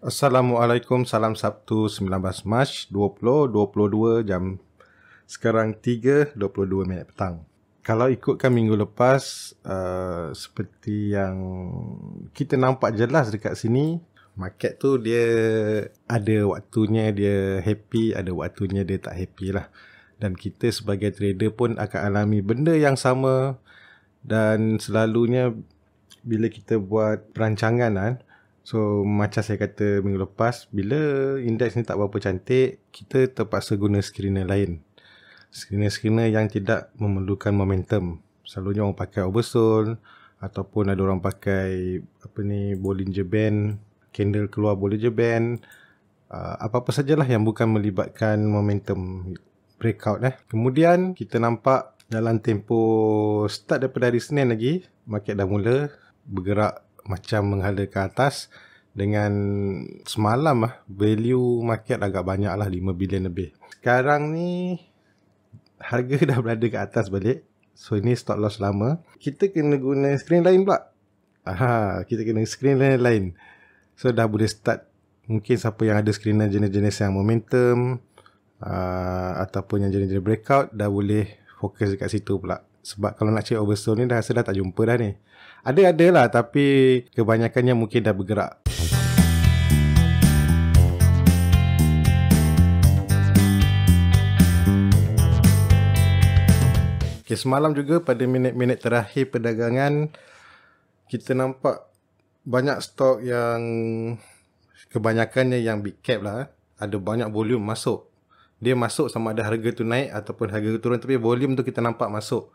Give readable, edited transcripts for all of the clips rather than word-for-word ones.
Assalamualaikum, salam Sabtu 19 Mac 2022 jam sekarang 3:22 petang. Kalau ikutkan minggu lepas, seperti yang kita nampak jelas dekat sini, market tu dia ada waktunya dia happy, ada waktunya dia tak happy lah. Dan kita sebagai trader pun akan alami benda yang sama. Dan selalunya bila kita buat perancangan kan, so macam saya kata minggu lepas, bila indeks ni tak berapa cantik, kita terpaksa guna screener lain. Screener yang tidak memerlukan momentum. Selalunya orang pakai oversold ataupun ada orang pakai Bollinger Band, candle keluar Bollinger Band, apa-apa sajalah yang bukan melibatkan momentum breakout. Kemudian kita nampak dalam tempoh start daripada hari Senin lagi, market dah mula bergerak macam menghala ke atas. Dengan semalam value market agak banyak lah, 5 bilion lebih. Sekarang ni harga dah berada ke atas balik. So ini stop loss lama. Kita kena guna screen lain pula. Kita kena screen lain. So dah boleh start. Mungkin siapa yang ada screener jenis-jenis yang momentum, ataupun yang jenis-jenis breakout, dah boleh fokus dekat situ pula. Sebab kalau nak cek oversold ni dah tak jumpa dah ni. Ada lah, tapi kebanyakannya mungkin dah bergerak. Okay, semalam juga pada minit-minit terakhir perdagangan, kita nampak banyak stok yang kebanyakannya yang big cap lah. Ada banyak volume masuk. Dia masuk sama ada harga tu naik ataupun harga tu turun, tapi volume tu kita nampak masuk.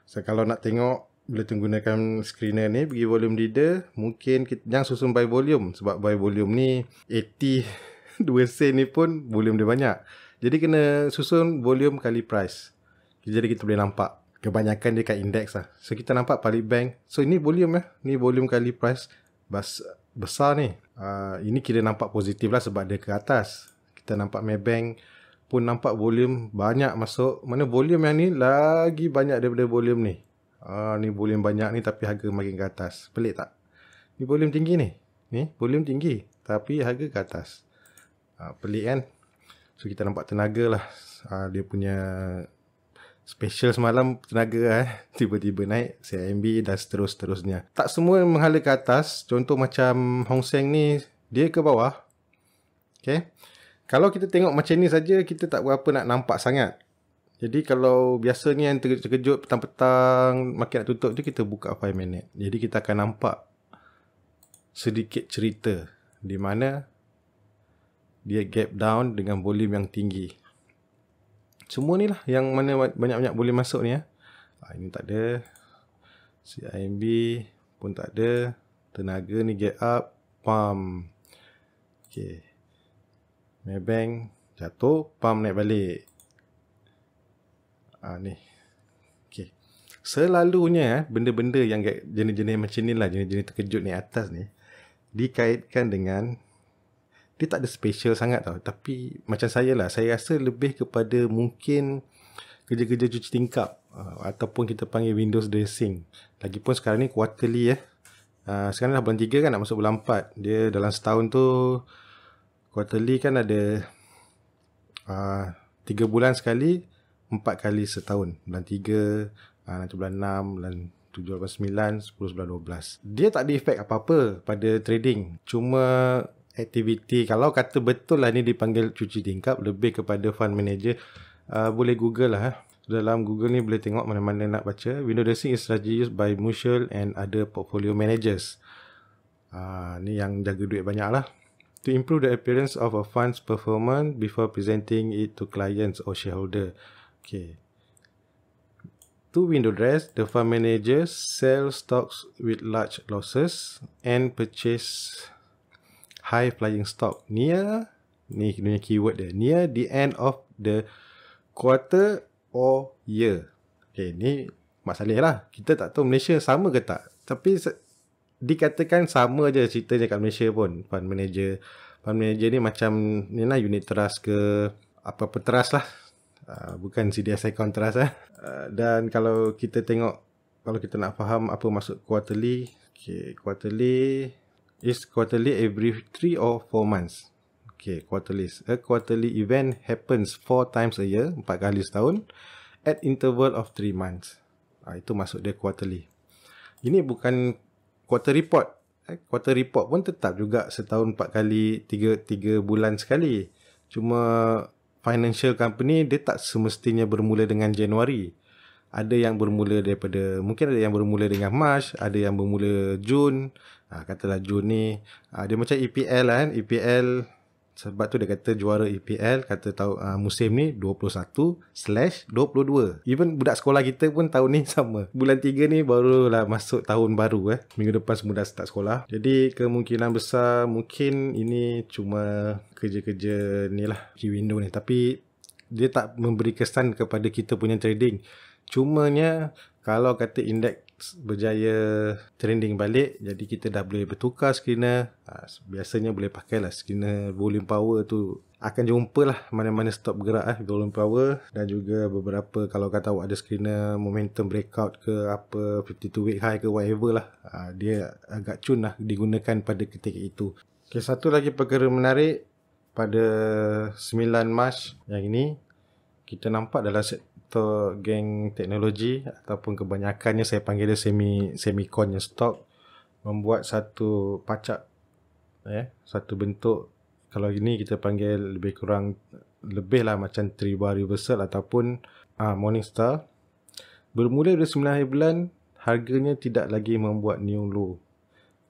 So kalau nak tengok, bila gunakan screener ni, pergi volume leader, mungkin kita jangan susun buy volume. Sebab buy volume ni 82 sen ni pun volume dia banyak. Jadi kena susun volume kali price. Jadi kita boleh nampak kebanyakan dia kat indeks lah. So kita nampak Palit Bank. So ini volume ni volume kali price besar ni. Ini kita nampak positif lah sebab dia ke atas. Kita nampak Maybank pun nampak volume banyak masuk. Mana volume yang ni lagi banyak daripada volume ni. Ni volume banyak ni tapi harga makin ke atas. Pelik tak? Ni volume tinggi ni. Ni volume tinggi tapi harga ke atas. Pelik kan? So kita nampak tenaga lah. Dia punya special semalam tenaga tiba-tiba naik CIMB dan seterusnya. Tak semua menghala ke atas. Contoh macam Hong Seng ni, dia ke bawah. Okay. Kalau kita tengok macam ni saja, kita tak berapa nak nampak sangat. Jadi kalau biasanya yang terkejut petang-petang market nak tutup tu, kita buka 5 minit. Jadi kita akan nampak sedikit cerita di mana dia gap down dengan volume yang tinggi. Semua ni lah yang mana banyak-banyak boleh masuk ni ini tak ada. CIMB pun tak ada. Tenaga ni get up, pump. Okay. Maybank jatuh, pump naik balik. Ni. Okay. Selalunya benda-benda yang jenis-jenis macam ni lah, jenis-jenis terkejut ni atas ni, dikaitkan dengan dia tak ada special sangat tau. Tapi macam saya lah, saya rasa lebih kepada mungkin kerja-kerja cuci tingkap, ataupun kita panggil Windows dressing. Lagipun sekarang ni quarterly sekarang dah bulan 3 kan, nak masuk bulan 4. Dia dalam setahun tu quarterly kan ada 3 bulan sekali, 4 kali setahun. Bulan 3, nanti bulan 6, bulan 7, 8, 9, 10, 11, 12. Dia tak ada efek apa-apa pada trading. Cuma aktiviti, kalau kata betul lah ni dipanggil cuci tingkap, lebih kepada fund manager. Boleh google lah. Dalam Google ni boleh tengok mana-mana nak baca. Window dressing is strategy used by mutual and other portfolio managers. Ni yang jaga duit banyak lah. To improve the appearance of a fund's performance before presenting it to clients or shareholder. Okay. To window dress, the fund managers sell stocks with large losses and purchase high flying stock near, ni keyword dia, near the end of the quarter or year. Okay, ni Mak Saleh lah. Kita tak tahu Malaysia sama ke tak. Tapi dikatakan sama je ceritanya kat Malaysia pun. Fund manager ni macam ni lah, unit trust ke apa-apa trust lah. Bukan CDS account trust dan kalau kita tengok, kalau kita nak faham apa maksud quarterly. Okay, quarterly is quarterly every 3 or 4 months. Okay, quarterly. A quarterly event happens 4 times a year, 4 kali setahun, at interval of 3 months. Itu maksud dia quarterly. Ini bukan quarter report. Quarter report pun tetap juga setahun 4 kali, 3 bulan sekali. Cuma financial company dia tak semestinya bermula dengan Januari. Ada yang bermula daripada, mungkin ada yang bermula dengan March, ada yang bermula Jun. Katalah Jun ni, dia macam EPL lah kan. EPL, sebab tu dia kata juara EPL, kata tahu musim ni 21/22. Even budak sekolah kita pun tahun ni sama. Bulan 3 ni barulah masuk tahun baru. Minggu depan semua dah start sekolah. Jadi kemungkinan besar mungkin ini cuma kerja-kerja ni lah, window ni. Tapi dia tak memberi kesan kepada kita punya trading. Cumanya kalau kata indeks berjaya trending balik, jadi kita dah boleh bertukar screener. Biasanya boleh pakailah screener volume power tu. Akan jumpa lah mana-mana stop bergerak volume power, dan juga beberapa kalau kata awak ada screener momentum breakout ke apa, 52 week high ke whatever lah, dia agak cun lah digunakan pada ketika itu. Okay, satu lagi perkara menarik pada 9 Mac yang ini, kita nampak dalam sektor geng teknologi ataupun kebanyakannya saya panggil dia semicon stock membuat satu pacak, satu bentuk, kalau ini kita panggil lebih kurang lebih lah macam 3 bar reversal ataupun Morningstar. Bermula dari 9 hari bulan, harganya tidak lagi membuat new low.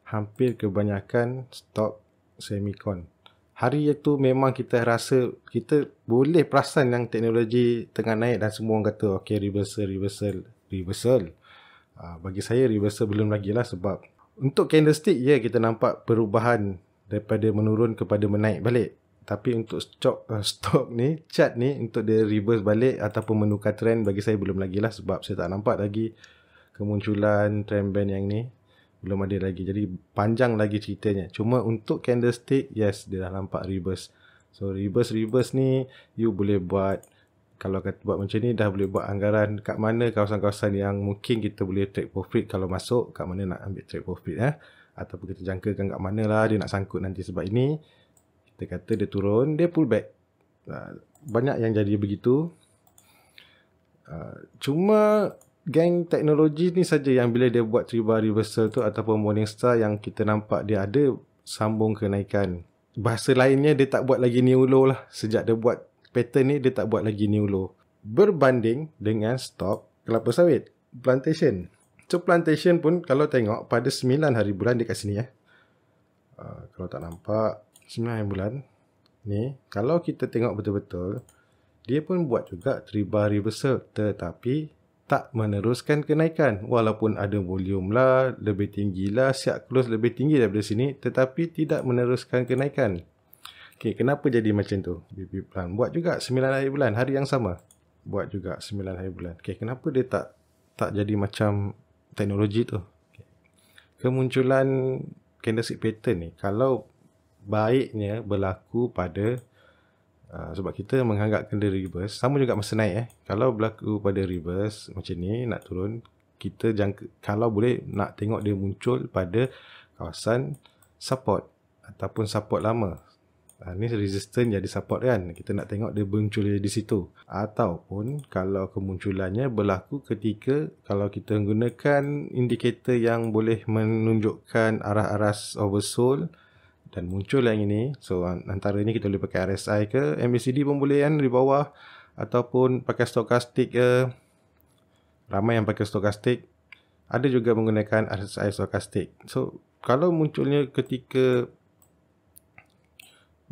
Hampir kebanyakan stok semicon. Hari itu memang kita rasa, kita boleh perasan yang teknologi tengah naik dan semua orang kata okay, reversal. Bagi saya reversal belum lagi lah, sebab untuk candlestick kita nampak perubahan daripada menurun kepada menaik balik. Tapi untuk stok ni, chart ni, untuk dia reverse balik ataupun menukar trend, bagi saya belum lagi lah, sebab saya tak nampak lagi kemunculan trend band yang ni. Belum ada lagi. Jadi panjang lagi ceritanya. Cuma untuk candlestick, yes, dia dah nampak reverse. So reverse ni you boleh buat, kalau kata buat macam ni, dah boleh buat anggaran kat mana kawasan-kawasan yang mungkin kita boleh take profit kalau masuk, kat mana nak ambil take profit ataupun kita jangkakan kat mana lah dia nak sangkut nanti. Sebab ini kita kata dia turun, dia pull back. Banyak yang jadi begitu. Cuma geng teknologi ni saja yang bila dia buat 3 bar reversal tu ataupun Morningstar yang kita nampak dia ada sambung kenaikan. Bahasa lainnya dia tak buat lagi new low lah. Sejak dia buat pattern ni dia tak buat lagi new low. Berbanding dengan stok kelapa sawit, plantation. So plantation pun kalau tengok pada 9 hari bulan dekat sini kalau tak nampak 9 hari bulan ni, kalau kita tengok betul-betul, dia pun buat juga 3 bar reversal, tetapi tak meneruskan kenaikan. Walaupun ada volume lah, lebih tinggi lah, siap close lebih tinggi daripada sini, tetapi tidak meneruskan kenaikan. Okay, kenapa jadi macam tu? BP Plan buat juga 9 hari bulan, hari yang sama. Buat juga 9 hari bulan. Okay, kenapa dia tak jadi macam teknologi tu? Okay. Kemunculan candlestick pattern ni, kalau baiknya berlaku pada sebab kita menganggapkan dia reverse, sama juga masa naik kalau berlaku pada reverse macam ni nak turun, kita kalau boleh nak tengok dia muncul pada kawasan support ataupun support lama. Ni resistance jadi support kan, kita nak tengok dia muncul di situ. Ataupun kalau kemunculannya berlaku ketika kalau kita gunakan indikator yang boleh menunjukkan arah-arah oversold dan muncul yang ini. So antara ini kita boleh pakai RSI ke, MACD pun boleh kan di bawah, ataupun pakai stokastik ke. Ramai yang pakai stokastik. Ada juga menggunakan RSI stokastik. So kalau munculnya ketika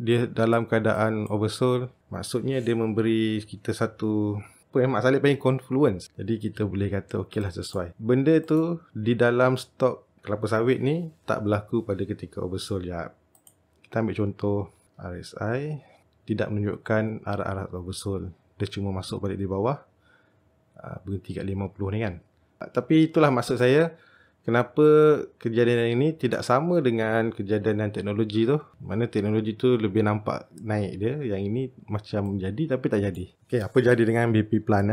dia dalam keadaan oversold, maksudnya dia memberi kita satu Mak Saleh panggil confluence. Jadi kita boleh kata okey lah, sesuai. Benda tu di dalam stok kelapa sawit ni tak berlaku pada ketika oversold. Kita ambil contoh RSI, tidak menunjukkan arah-arah oversold. Dia cuma masuk balik di bawah, berhenti kat 50 ni kan. Tapi itulah maksud saya, kenapa kejadian ini tidak sama dengan kejadian yang teknologi tu. Mana teknologi tu lebih nampak naik dia, yang ini macam jadi tapi tak jadi. Okay, apa jadi dengan BP Plan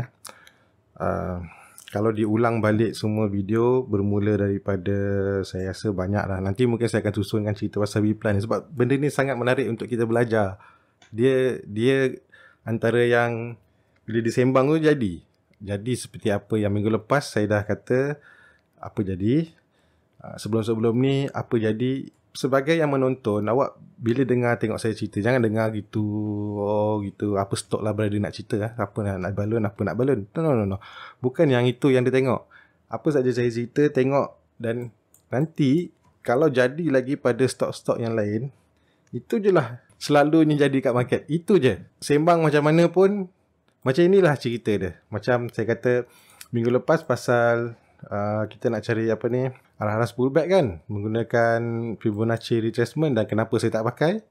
Kalau diulang balik semua video bermula daripada, saya rasa banyak lah. Nanti mungkin saya akan susunkan cerita pasal B-Plan ni, sebab benda ni sangat menarik untuk kita belajar. Dia antara yang bila disembang tu jadi seperti apa yang minggu lepas saya dah kata apa jadi. Sebelum-sebelum ni apa jadi. Sebagai yang menonton, awak bila dengar tengok saya cerita, jangan dengar gitu, oh gitu, apa stok lah berada nak cerita, apa nak balon, apa nak balon. No. Bukan yang itu yang dia tengok. Apa saja saya cerita, tengok. Dan nanti kalau jadi lagi pada stok-stok yang lain, itu je lah selalunya jadi kat market. Itu je. Sembang macam mana pun, macam inilah cerita dia. Macam saya kata minggu lepas pasal kita nak cari apa ni, arah-arah pullback kan, menggunakan Fibonacci retracement, dan kenapa saya tak pakai.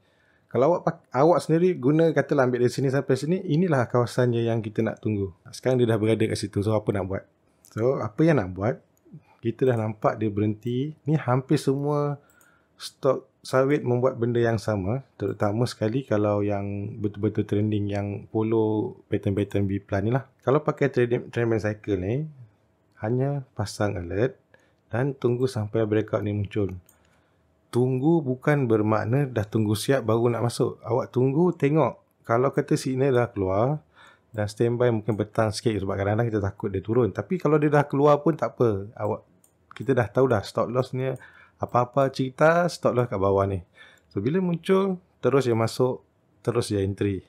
Kalau awak sendiri guna, katalah ambil dari sini sampai sini, inilah kawasannya yang kita nak tunggu. Sekarang dia dah berada kat situ, so apa nak buat? So apa yang nak buat, kita dah nampak dia berhenti. Ni hampir semua stok sawit membuat benda yang sama, terutama sekali kalau yang betul-betul trending, yang follow pattern-pattern B-Plan ni lah. Kalau pakai trendband cycle ni, hanya pasang alert dan tunggu sampai breakout ni muncul. Tunggu bukan bermakna dah tunggu siap baru nak masuk. Awak tunggu, tengok. Kalau kata signal dah keluar, dan standby mungkin petang sikit, sebab kadang-kadang kita takut dia turun. Tapi kalau dia dah keluar pun tak apa. Kita dah tahu dah stop lossnya. Apa-apa cerita, stop loss kat bawah ni. So bila muncul, terus dia masuk, terus dia entry.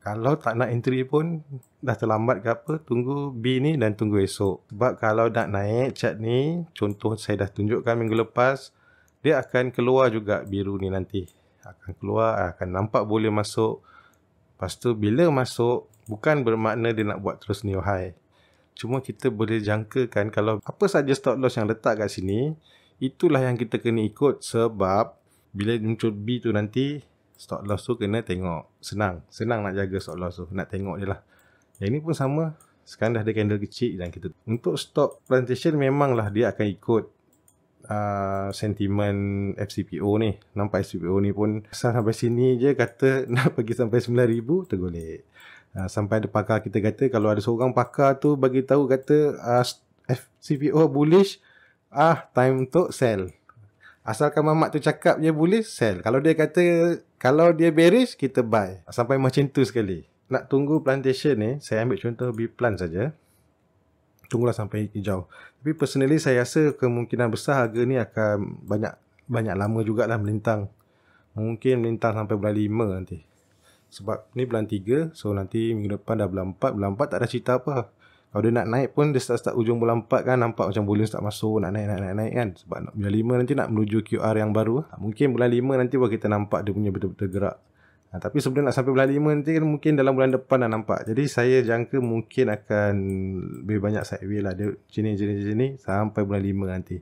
Kalau tak nak entry pun dah terlambat ke apa, tunggu B ni dan tunggu esok. Sebab kalau nak naik chart ni, contoh saya dah tunjukkan minggu lepas, dia akan keluar juga biru ni nanti. Akan keluar, akan nampak boleh masuk. Lepas tu bila masuk, bukan bermakna dia nak buat terus new high. Cuma kita boleh jangkakan kalau apa saja stop loss yang letak kat sini, itulah yang kita kena ikut. Sebab bila muncul B tu nanti, stop loss tu kena tengok. Senang nak jaga stop loss tu, nak tengok je lah. Yang ni pun sama. Sekarang dah ada candle kecil dan kita untuk stop plantation, memanglah dia akan ikut sentimen FCPO ni. Nampak FCPO ni pun sampai sini je kata nak pergi sampai 9,000, tergolek. Sampai ada pakar kita kata, kalau ada seorang pakar tu bagi tahu kata FCPO bullish, time untuk sell. Asalkan mamak tu cakap je bullish, sell. Kalau dia kata kalau dia bearish, kita buy. Sampai macam tu sekali. Nak tunggu plantation ni, saya ambil contoh B-Plan saja. Tunggulah sampai hijau. Tapi personally saya rasa kemungkinan besar harga ni akan banyak lama jugalah melintang. Mungkin melintang sampai bulan 5 nanti. Sebab ni bulan 3, so nanti minggu depan dah bulan 4. Bulan 4 tak ada cerita apa. Kalau dia nak naik pun, dia start ujung bulan 4 kan, nampak macam volume start masuk, nak naik kan. Sebab bulan 5 nanti nak menuju QR yang baru. Mungkin bulan 5 nanti baru kita nampak dia punya betul-betul gerak. Tapi sebelum nak sampai bulan 5 nanti kan, mungkin dalam bulan depan dah nampak. Jadi saya jangka mungkin akan lebih banyak sideway lah. Dia jenis sampai bulan 5 nanti.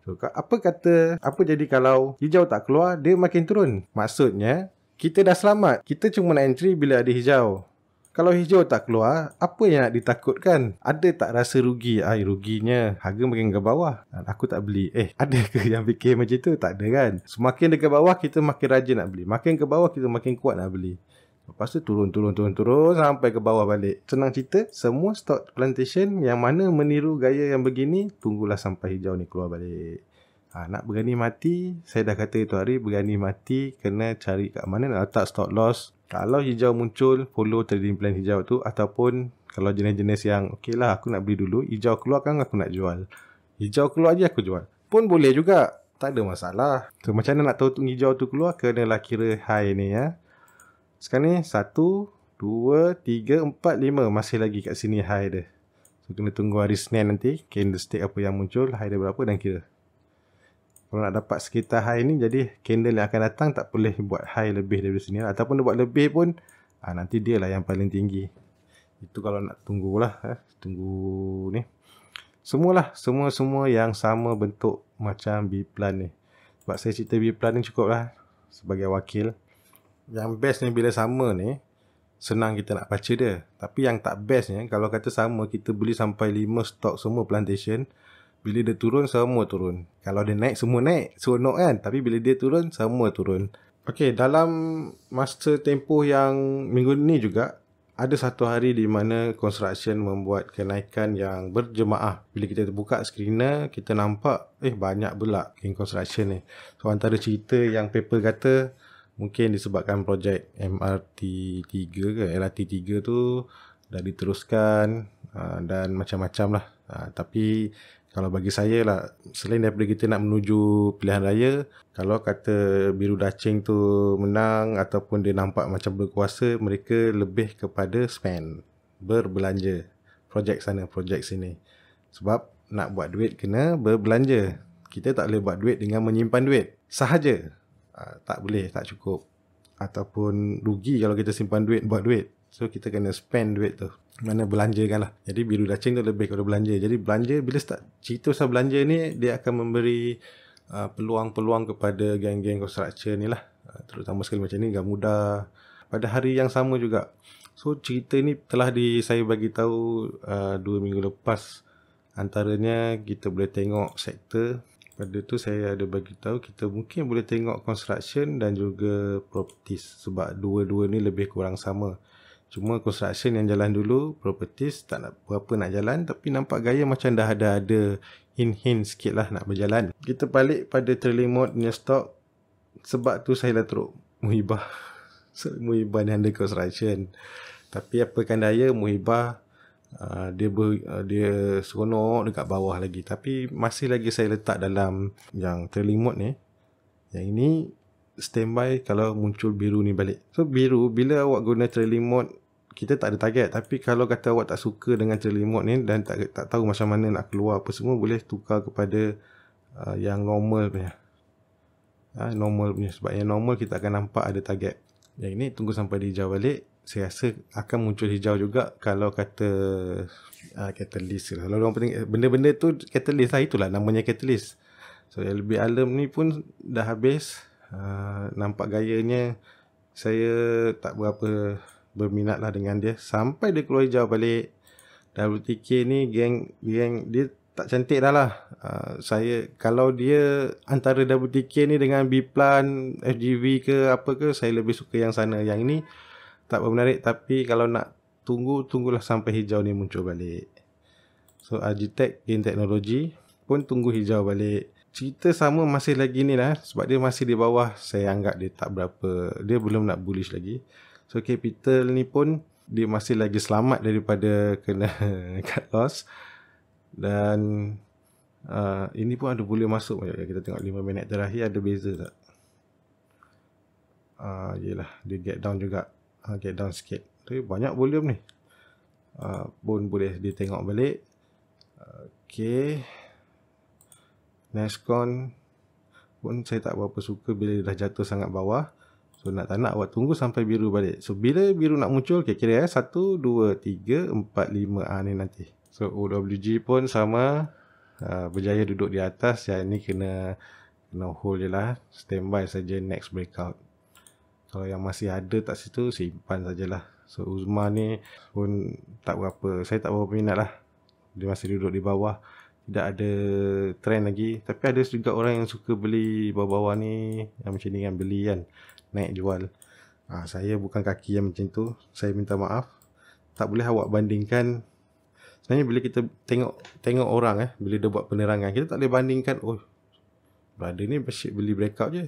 So, apa jadi kalau hijau tak keluar, dia makin turun. Maksudnya, kita dah selamat. Kita cuma nak entry bila ada hijau. Kalau hijau tak keluar, apa yang nak ditakutkan? Ada tak rasa rugi? Ruginya harga makin ke bawah, aku tak beli. Ada ke yang fikir macam tu? Tak ada kan? Semakin dekat bawah, kita makin rajin nak beli. Makin ke bawah, kita makin kuat nak beli. Lepas tu turun sampai ke bawah balik. Senang cerita, semua stock plantation yang mana meniru gaya yang begini, tunggulah sampai hijau ni keluar balik. Nak berani mati, saya dah kata itu hari, berani mati kena cari kat mana nak letak stop loss. Kalau hijau muncul, follow trading plan hijau tu. Ataupun kalau jenis-jenis yang okey lah, aku nak beli dulu, hijau keluar kan aku nak jual. Hijau keluar je aku jual, pun boleh juga, tak ada masalah. So macam mana nak tahu hijau tu keluar? Kenalah kira high ni ya. Sekarang ni 1, 2, 3, 4, 5, masih lagi kat sini high dia. So kena tunggu hari Senin nanti, candlestick apa yang muncul, high dia berapa dan kira. Kalau nak dapat sekitar high ni, jadi candle yang akan datang tak boleh buat high lebih dari sini. Ataupun dia buat lebih pun, nanti dia lah yang paling tinggi. Itu kalau nak tunggulah. Tunggu ni. Semua yang sama bentuk macam B-Plan ni. Sebab saya cerita B-Plan ni cukup lah sebagai wakil. Yang best ni bila sama ni, senang kita nak baca dia. Tapi yang tak best ni, kalau kata sama, kita beli sampai 5 stok semua plantation. Bila dia turun, semua turun. Kalau dia naik, semua naik. Seronok kan? Tapi bila dia turun, semua turun. Okey, dalam masa tempoh yang minggu ni juga, ada satu hari di mana construction membuat kenaikan yang berjemaah. Bila kita buka screener, kita nampak banyak pula King Construction ni. So antara cerita yang paper kata mungkin disebabkan projek MRT3 ke LRT3 tu dah diteruskan dan macam-macam lah. Tapi kalau bagi saya lah, selain daripada kita nak menuju pilihan raya, kalau kata Biru Dacing tu menang ataupun dia nampak macam berkuasa, mereka lebih kepada spend, berbelanja, projek sana, projek sini. Sebab nak buat duit kena berbelanja. Kita tak boleh buat duit dengan menyimpan duit sahaja. Tak boleh, tak cukup. Ataupun rugi kalau kita simpan duit, buat duit. So kita kena spend duit tu, mana belanjakan lah. Jadi Biru Dacing tu lebih kepada belanja. Jadi belanja, bila start cerita pasal belanja ni, dia akan memberi peluang-peluang kepada geng-geng construction ni lah. Terutama sekali macam ni, Gamuda. Pada hari yang sama juga. So cerita ni telah saya bagi tahu 2 minggu lepas. Antaranya kita boleh tengok sektor. Pada tu saya ada bagi tahu kita mungkin boleh tengok construction dan juga properties. Sebab dua-dua ni lebih kurang sama. Cuma construction yang jalan dulu, properties tak nak berapa nak jalan, tapi nampak gaya macam dah ada hint sikit lah nak berjalan. Kita balik pada trailing mode punya stock. Sebab tu saya dah teruk Muhibah. So, Muhibah ni under construction. Tapi apakan daya, Muhibah dia seronok dekat bawah lagi. Tapi masih lagi saya letak dalam yang trailing mode ni. Yang ini standby kalau muncul biru ni balik. So biru, bila awak guna trailing mode, kita tak ada target. Tapi kalau kata awak tak suka dengan trailing mode ni dan tak tahu macam mana nak keluar apa semua, boleh tukar kepada yang normal punya. Normal punya. Sebab yang normal kita akan nampak ada target. Yang ini tunggu sampai dia hijau balik. Saya rasa akan muncul hijau juga kalau kata catalyst. Kalau orang penting benda-benda tu catalyst lah, itulah namanya catalyst. So yang lebih alam ni pun dah habis. Nampak gayanya saya tak berapa berminat lah dengan dia sampai dia keluar hijau balik. WTK ni geng dia tak cantik dah lah. Saya kalau dia antara WTK ni dengan B-Plan, FGV ke apa ke, saya lebih suka yang sana. Yang ini tak bermenarik, tapi kalau nak tunggulah sampai hijau ni muncul balik. So Agitech Gain Technology pun tunggu hijau balik. Cerita sama masih lagi ni lah, sebab dia masih di bawah. Saya anggap dia tak berapa, dia belum nak bullish lagi. So capital ni pun dia masih lagi selamat daripada kena cut loss. Dan ini pun ada boleh masuk. Kita tengok 5 minit terakhir ada beza tak? Yelah, dia get down juga. Get down sikit. Tapi banyak volume ni. Pun boleh ditengok balik. Okay. Nextcon pun saya tak berapa suka bila dia dah jatuh sangat bawah. So nak tak nak awak tunggu sampai biru balik. So bila biru nak muncul, kira 1, 2, 3, 4, 5 ni nanti. So OWG pun sama, berjaya duduk di atas. Yang ni kena hold je lah. Standby saja next breakout. Kalau yang masih ada tak situ, simpan sajalah. So Uzma ni pun tak berapa, saya tak berapa minat lah. Dia masih duduk di bawah, tidak ada trend lagi. Tapi ada juga orang yang suka beli bawah-bawah ni, yang macam ni kan, beli kan, naik jual. Saya bukan kaki yang macam tu. Saya minta maaf. Tak boleh awak bandingkan. Sebenarnya bila kita tengok orang bila dia buat penerangan, kita tak boleh bandingkan, oh brother ni asyik beli breakout je,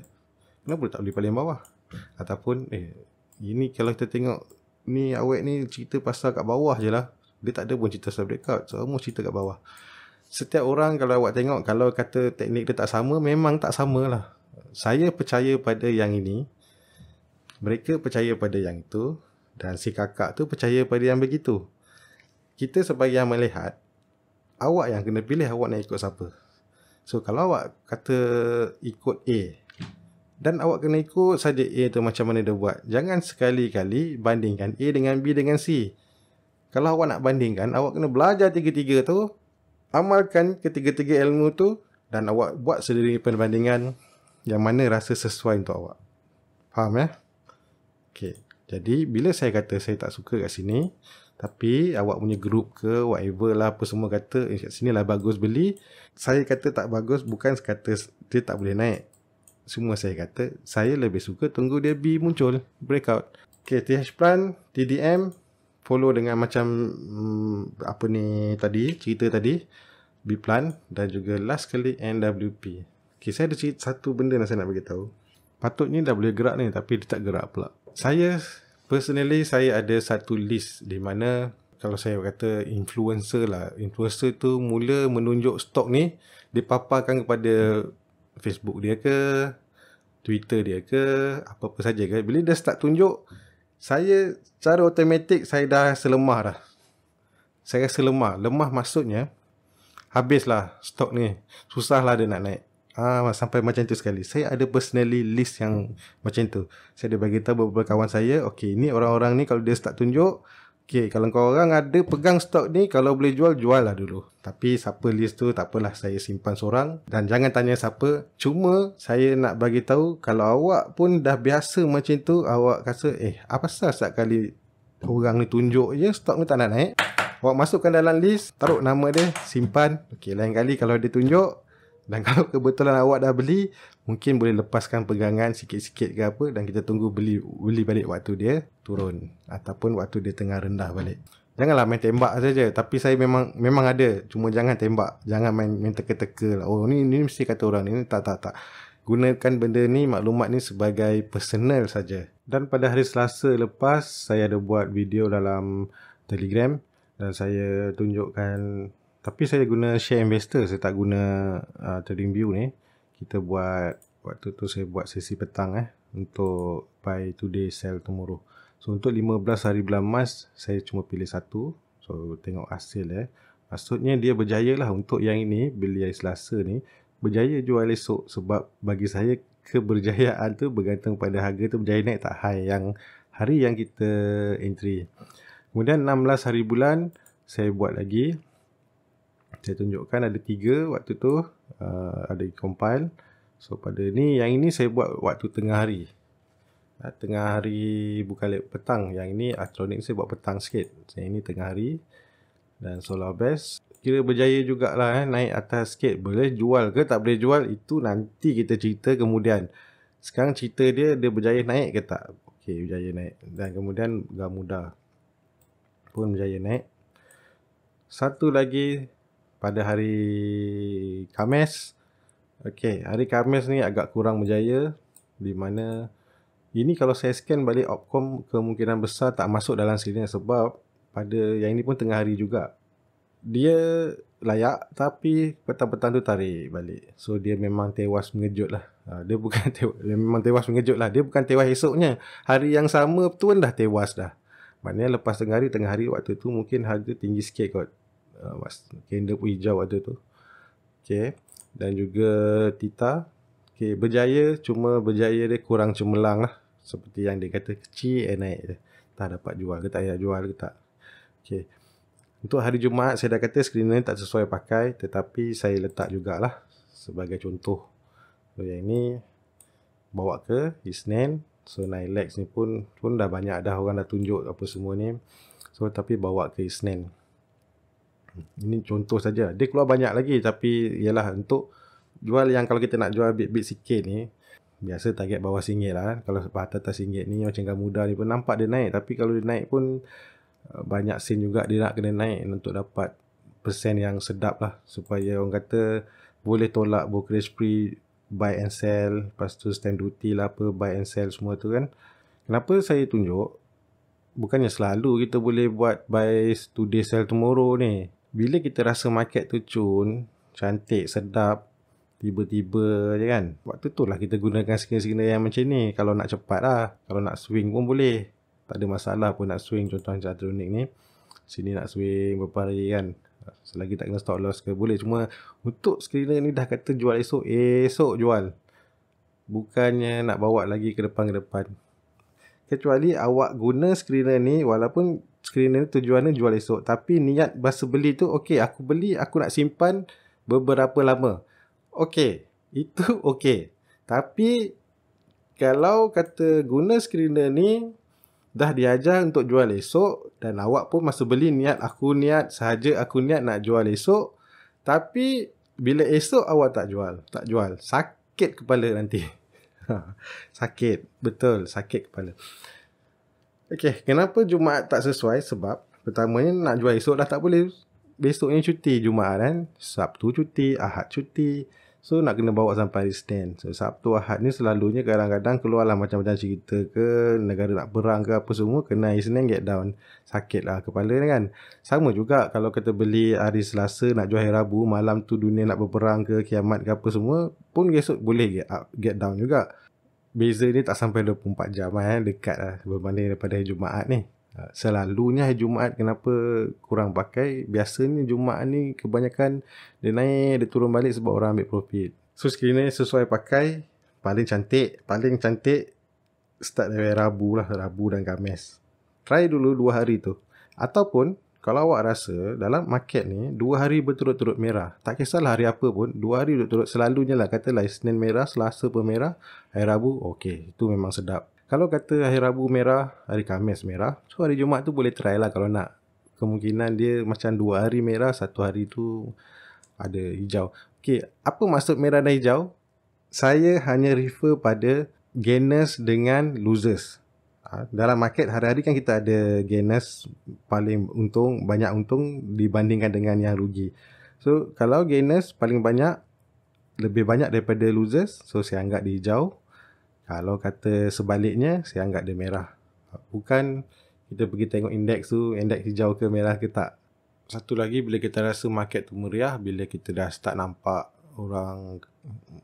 kenapa dia tak beli paling bawah? Ataupun ini kalau kita tengok ni awet ni cerita pasal kat bawah je lah, dia tak ada pun cerita pasal breakout, semua cerita kat bawah. Setiap orang kalau awak tengok, kalau kata teknik dia tak sama, memang tak sama lah. Saya percaya pada yang ini, mereka percaya pada yang itu, dan si kakak tu percaya pada yang begitu. Kita sebagai yang melihat, awak yang kena pilih awak nak ikut siapa. So kalau awak kata ikut A, dan awak kena ikut saja A tu macam mana dia buat. Jangan sekali-kali bandingkan A dengan B dengan C. Kalau awak nak bandingkan, awak kena belajar tiga-tiga tu, amalkan ketiga-tiga ilmu tu, dan awak buat sendiri perbandingan yang mana rasa sesuai untuk awak. Faham ya? Okay. Jadi bila saya kata saya tak suka kat sini, tapi awak punya group ke whatever lah, apa semua kata kat sini lah bagus beli, saya kata tak bagus, bukan kata dia tak boleh naik. Semua saya kata saya lebih suka tunggu dia B muncul, breakout. Okay, TH Plan, TDM follow dengan macam apa ni tadi, cerita tadi, Biplan dan juga last kali NWP. Okay, saya ada satu benda yang saya nak bagi tahu. Patutnya dah boleh gerak ni, tapi dia tak gerak pula. Saya personally, saya ada satu list di mana kalau saya kata influencer lah, influencer tu mula menunjuk stok ni, dia paparkan kepada Facebook dia ke, Twitter dia ke, apa-apa saja ke. Bila dia start tunjuk, saya secara automatik saya dah selemah dah. Saya rasa lemah. Lemah maksudnya habislah stok ni. Susahlah dia nak naik. Sampai macam tu sekali. Saya ada personally list yang macam tu. Saya ada bagi tahu beberapa kawan saya, okey, ni orang-orang ni kalau dia start tunjuk, okey, kalau kau orang ada pegang stok ni, kalau boleh jual, jual lah dulu. Tapi siapa list tu, tak apalah, saya simpan seorang. Dan jangan tanya siapa. Cuma saya nak bagi tahu, kalau awak pun dah biasa macam tu, awak rasa, apa pasal setiap kali orang ni tunjuk je, stok ni tak nak naik. Awak masukkan dalam list, taruh nama dia, simpan. Okey, lain kali kalau dia tunjuk, dan kalau kebetulan awak dah beli, mungkin boleh lepaskan pegangan sikit-sikit ke apa, dan kita tunggu beli balik waktu dia turun ataupun waktu dia tengah rendah balik. Janganlah main tembak saja. Tapi saya memang ada, cuma jangan tembak, jangan main teka-teka lah. Oh, ni mesti kata orang ni. Tak. Gunakan benda ni, maklumat ni sebagai personal saja. Dan pada hari Selasa lepas, saya ada buat video dalam Telegram dan saya tunjukkan, tapi saya guna share investor, saya tak guna TradingView ni. Kita buat, waktu tu saya buat sesi petang untuk buy today, sell tomorrow. So untuk 15 hari bulan Mac, saya cuma pilih satu. So tengok hasil Maksudnya dia berjaya lah. Untuk yang ini, beli hari Selasa ni, berjaya jual esok. Sebab bagi saya, keberjayaan tu bergantung pada harga tu berjaya naik tak high yang hari yang kita entry. Kemudian 16 hari bulan, saya buat lagi. Saya tunjukkan ada 3 waktu tu, ada compile. So pada ni, yang ini saya buat waktu tengah hari. Tengah hari bukan petang. Yang ini elektronik saya buat petang sikit. Yang ini tengah hari. Dan Solar Best kira berjaya jugalah naik atas sikit. Boleh jual ke tak boleh jual, itu nanti kita cerita kemudian. Sekarang cerita dia berjaya naik ke tak. Okey, berjaya naik. Dan kemudian Gamuda pun berjaya naik. Satu lagi pada hari Khamis. Okey, hari Khamis ni agak kurang berjaya, di mana ini kalau saya scan balik Opcom, kemungkinan besar tak masuk dalam sini sebab pada yang ini pun tengah hari juga. Dia layak tapi petang-petang tu tarik balik. So dia memang tewas mengejut lah. Dia bukan dia memang tewas mengejut lah. Dia bukan tewas esoknya. Hari yang sama tu pun dah tewas dah. Maknanya lepas tengah hari waktu tu mungkin harga tinggi sikit kot. Candle pun hijau waktu tu. Okay. Dan juga Tita. Okay, berjaya, cuma berjaya dia kurang cemerlang lah. Seperti yang dia kata, kecil naik je. Tak dapat jual ke tak payah jual ke tak. Okay. Untuk hari Jumaat, saya dah kata screener ni tak sesuai pakai. Tetapi saya letak jugalah sebagai contoh. So yang ni bawa ke Isnin. So Nilex ni pun dah banyak dah orang dah tunjuk apa semua ni. So tapi bawa ke Isnin. Ini contoh saja. Dia keluar banyak lagi, tapi ialah untuk jual yang kalau kita nak jual bit-bit sikit ni, biasa target bawah RM1 lah. Kalau atas RM1 ni macam Gamuda ni pun nampak dia naik, tapi kalau dia naik pun banyak sen juga dia nak kena naik untuk dapat persen yang sedap lah, supaya orang kata boleh tolak brokerage free, buy and sell, lepas tu stamp duty lah apa, buy and sell semua tu kan. Kenapa saya tunjuk? Bukannya selalu kita boleh buat buy today sell tomorrow ni. Bila kita rasa market tu cun, cantik, sedap, tiba-tiba je kan, waktu tu lah kita gunakan signal-signal yang macam ni. Kalau nak cepat lah, kalau nak swing pun boleh, tak ada masalah pun nak swing. Contoh elektronik ni, sini nak swing beberapa hari kan, selagi tak kena stop loss ke boleh. Cuma untuk screener ni dah kata jual esok, esok jual, bukannya nak bawa lagi ke depan. Kecuali awak guna screener ni, walaupun screener ni tujuannya jual esok, tapi niat masa beli tu, okey aku beli, aku nak simpan beberapa lama. Okey, itu okey. Tapi kalau kata guna screener ni dah diajar untuk jual esok, dan awak pun masa beli niat aku niat nak jual esok, tapi bila esok awak tak jual, sakit kepala nanti. Sakit, betul, sakit kepala. Okay, kenapa Jumaat tak sesuai? Sebab pertamanya nak jual esok dah tak boleh. Besoknya cuti Jumaat kan. Sabtu cuti, Ahad cuti. So nak kena bawa sampai hari Isnin. So Sabtu Ahad ni selalunya kadang-kadang keluarlah macam-macam cerita ke, negara nak perang ke apa semua, kena hari Isnin get down. Sakit lah kepala ni kan. Sama juga kalau kita beli hari Selasa nak jual hari Rabu, malam tu dunia nak berperang ke, kiamat ke apa semua, pun esok boleh get down juga. Beza ni tak sampai 24 jam dekat lah berbanding daripada hari Jumaat ni. Selalunya hari Jumaat kenapa kurang pakai? Biasanya Jumaat ni kebanyakan dia naik, dia turun balik sebab orang ambil profit. So sekiranya sesuai pakai, paling cantik start dari Rabu lah, Rabu dan Khamis. Try dulu 2 hari tu. Ataupun kalau awak rasa dalam market ni 2 hari berturut-turut merah, tak kisahlah hari apa pun, 2 hari berturut, selalunya lah katalah Isnin merah, Selasa pun merah, hari Rabu okey, itu memang sedap. Kalau kata hari Rabu merah, hari Khamis merah, so hari Jumaat tu boleh try lah kalau nak. Kemungkinan dia macam 2 hari merah, 1 hari tu ada hijau. Okey, apa maksud merah dan hijau? Saya hanya refer pada gainers dengan losers. Dalam market hari-hari kan kita ada gainers paling untung, banyak untung dibandingkan dengan yang rugi. So kalau gainers paling banyak, lebih banyak daripada losers, so saya anggap dia hijau. Kalau kata sebaliknya, saya anggap dia merah. Bukan kita pergi tengok indeks tu, indeks hijau ke merah ke tak. Satu lagi, bila kita rasa market tu meriah, bila kita dah start nampak orang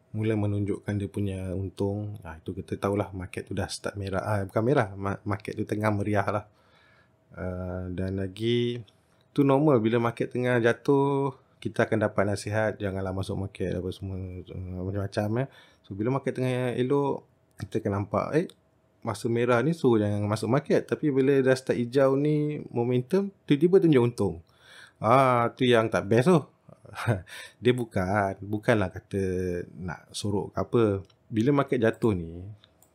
mula menunjukkan dia punya untung, itu kita tahulah market tu dah start merah. Bukan merah, market tu tengah meriah lah. Dan lagi, tu normal bila market tengah jatuh, kita akan dapat nasihat, janganlah masuk market apa semua, macam-macam. So bila market tengah elok, kita akan nampak masa merah ni suruh jangan masuk market, tapi bila dah start hijau ni momentum, tiba-tiba tunjuk untung. Tu yang tak best tu. Dia bukanlah kata nak sorok ke apa. Bila market jatuh ni,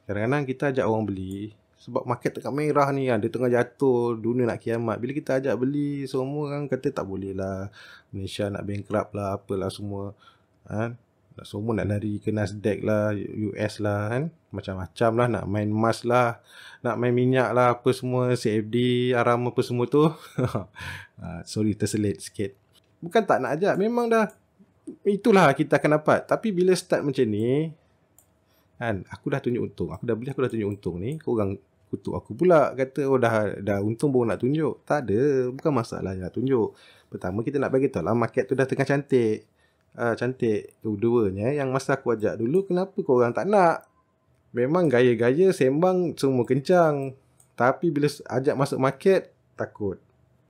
kadang-kadang kita ajak orang beli sebab market tengah merah ni kan, dia tengah jatuh, dunia nak kiamat. Bila kita ajak beli, semua kan kata tak boleh lah, Malaysia nak bankrupt lah, apalah semua kan. Semua nak lari ke Nasdaq lah, US lah kan, macam-macam lah, nak main emas lah, nak main minyak lah, apa semua, CFD, Aram apa semua tu. Sorry terselit sikit. Bukan tak nak ajak, memang dah itulah kita akan dapat. Tapi bila start macam ni kan, aku dah tunjuk untung, aku dah tunjuk untung ni, korang kutuk aku pula, kata dah untung baru nak tunjuk. Tak ada, bukan masalah nak tunjuk. Pertama kita nak bagi tahu lah market tu dah tengah cantik. Cantik. Keduanya, yang masa aku ajak dulu, kenapa korang tak nak? Memang gaya-gaya sembang semua kencang, tapi bila ajak masuk market, takut.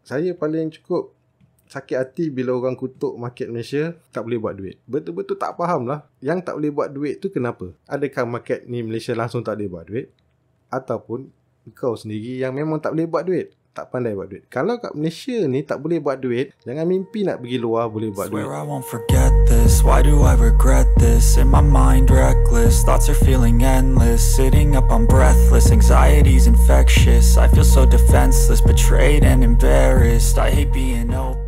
Saya paling cukup sakit hati bila orang kutuk market Malaysia tak boleh buat duit. Betul-betul tak faham lah. Yang tak boleh buat duit tu kenapa? Adakah market ni Malaysia langsung tak boleh buat duit? Ataupun kau sendiri yang memang tak boleh buat duit, tak pandai buat duit. Kalau kat Malaysia ni tak boleh buat duit, jangan mimpi nak pergi luar boleh buat duit. I won't forget this. Why do I regret this? In my mind reckless, thoughts are feeling endless. Sitting up I'm breathless, anxiety's infectious. I feel so defenseless, betrayed and embarrassed. I hate being open.